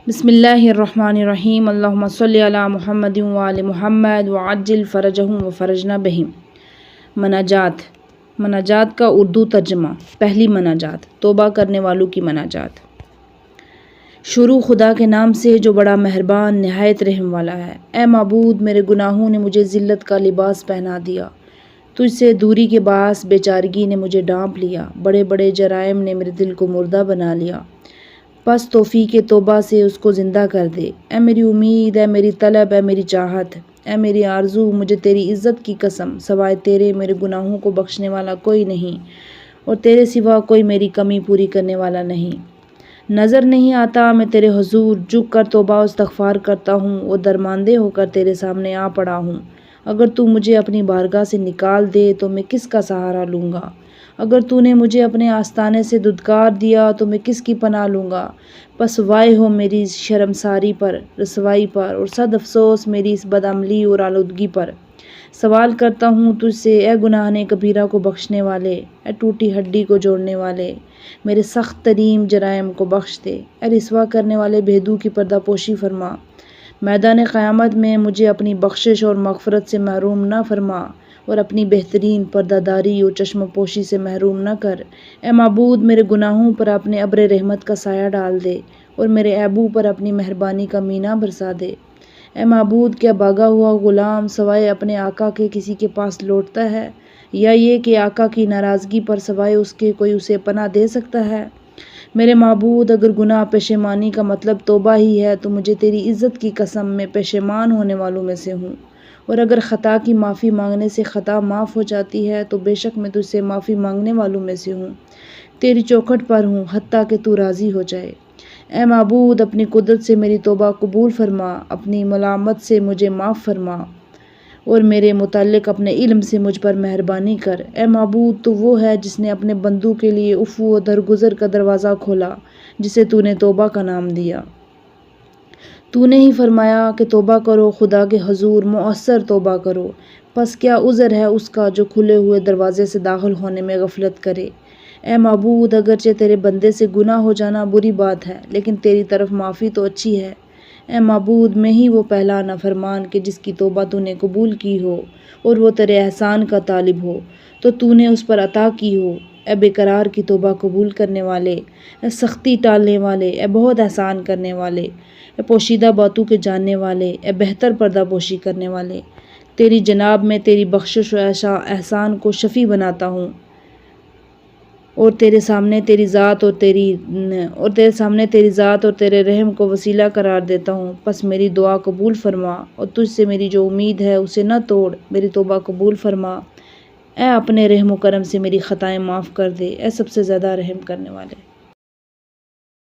بسم اللہ الرحمن الرحیم اللہم صلی علی محمد وآل محمد وعجل فرجہم وفرجنا بہم۔ مناجات کا اردو ترجمہ۔ پہلی مناجات، توبہ کرنے والوں کی مناجات۔ شروع خدا کے نام سے جو بڑا مہربان نہایت رحم والا ہے۔ اے معبود، میرے گناہوں نے مجھے ذلت کا لباس پہنا دیا، تجھ سے دوری کے باعث بے چارگی نے مجھے ڈانپ لیا، بڑے بڑے جرائم نے میرے دل کو مردہ بنا لیا، پس توفیق توبہ سے اس کو زندہ کر دے۔ اے میری امید، اے میری طلب، اے میری چاہت، اے میری آرزو، مجھے تیری عزت کی قسم، سوائے تیرے میرے گناہوں کو بخشنے والا کوئی نہیں، اور تیرے سوا کوئی میری کمی پوری کرنے والا نہیں۔ نظر نہیں آتا میں تیرے حضور جھک کر توبہ و استغفار کرتا ہوں اور درماندے ہو کر تیرے سامنے آ پڑا ہوں۔ اگر تو مجھے اپنی بارگاہ سے نکال دے تو میں کس کا سہارا لوں گا؟ اگر تو نے مجھے اپنے آستانے سے دھتکار دیا تو میں کس کی پناہ لوں گا؟ پس وائے ہو میری اس شرمساری پر، رسوائی پر، اور صد افسوس میری اس بدعملی اور آلودگی پر۔ سوال کرتا ہوں تجھ سے، اے گناہ کبیرہ کو بخشنے والے، اے ٹوٹی ہڈی کو جوڑنے والے، میرے سخت ترین جرائم کو بخش دے۔ اے رسوا کرنے والے، بھیدوں کی پردہ پوشی فرما۔ میدان قیامت میں مجھے اپنی بخشش اور مغفرت سے محروم نہ فرما، اور اپنی بہترین پردہ داری اور چشم پوشی سے محروم نہ کر۔ اے معبود، میرے گناہوں پر اپنے ابر رحمت کا سایہ ڈال دے، اور میرے عیبوں پر اپنی مہربانی کا مینہ برسا دے۔ اے معبود، کیا بھاگا ہوا غلام سوائے اپنے آقا کے کسی کے پاس لوٹتا ہے، یا یہ کہ آقا کی ناراضگی پر سوائے اس کے کوئی اسے پناہ دے سکتا ہے؟ میرے معبود، اگر گناہ پشیمانی کا مطلب توبہ ہی ہے تو مجھے تیری عزت کی قسم میں پشیمان ہونے والوں میں سے ہوں، اور اگر خطا کی معافی مانگنے سے خطا معاف ہو جاتی ہے تو بے شک میں تجھ سے معافی مانگنے والوں میں سے ہوں، تیری چوکھٹ پر ہوں حتیٰ کہ تو راضی ہو جائے۔ اے معبود، اپنی قدرت سے میری توبہ قبول فرما، اپنی ملامت سے مجھے معاف فرما، اور میرے متعلق اپنے علم سے مجھ پر مہربانی کر۔ اے معبود، تو وہ ہے جس نے اپنے بندوں کے لیے عفو و درگزر کا دروازہ کھولا، جسے تو نے توبہ کا نام دیا۔ تو نے ہی فرمایا کہ توبہ کرو، خدا کے حضور مؤثر توبہ کرو، پس کیا عذر ہے اس کا جو کھلے ہوئے دروازے سے داخل ہونے میں غفلت کرے؟ اے معبود، اگرچہ تیرے بندے سے گناہ ہو جانا بری بات ہے، لیکن تیری طرف معافی تو اچھی ہے۔ اے معبود، میں ہی وہ پہلا نافرمان کہ جس کی توبہ تو نے قبول کی ہو اور وہ تیرے احسان کا طالب ہو تو نے اس پر عطا کی ہو۔ اے بے قرار کی توبہ قبول کرنے والے، اے سختی ٹالنے والے، اے بہت احسان کرنے والے، اے پوشیدہ باتوں کے جاننے والے، اے بہتر پردہ پوشی کرنے والے، تیری جناب میں تیری بخشش و احسان کو شفیع بناتا ہوں، اور تیرے سامنے تیری ذات اور تیرے رحم کو وسیلہ قرار دیتا ہوں۔ پس میری دعا قبول فرما، اور تجھ سے میری جو امید ہے اسے نہ توڑ، میری توبہ قبول فرما۔ اے اپنے رحم و کرم سے میری خطائیں معاف کر دے، اے سب سے زیادہ رحم کرنے والے۔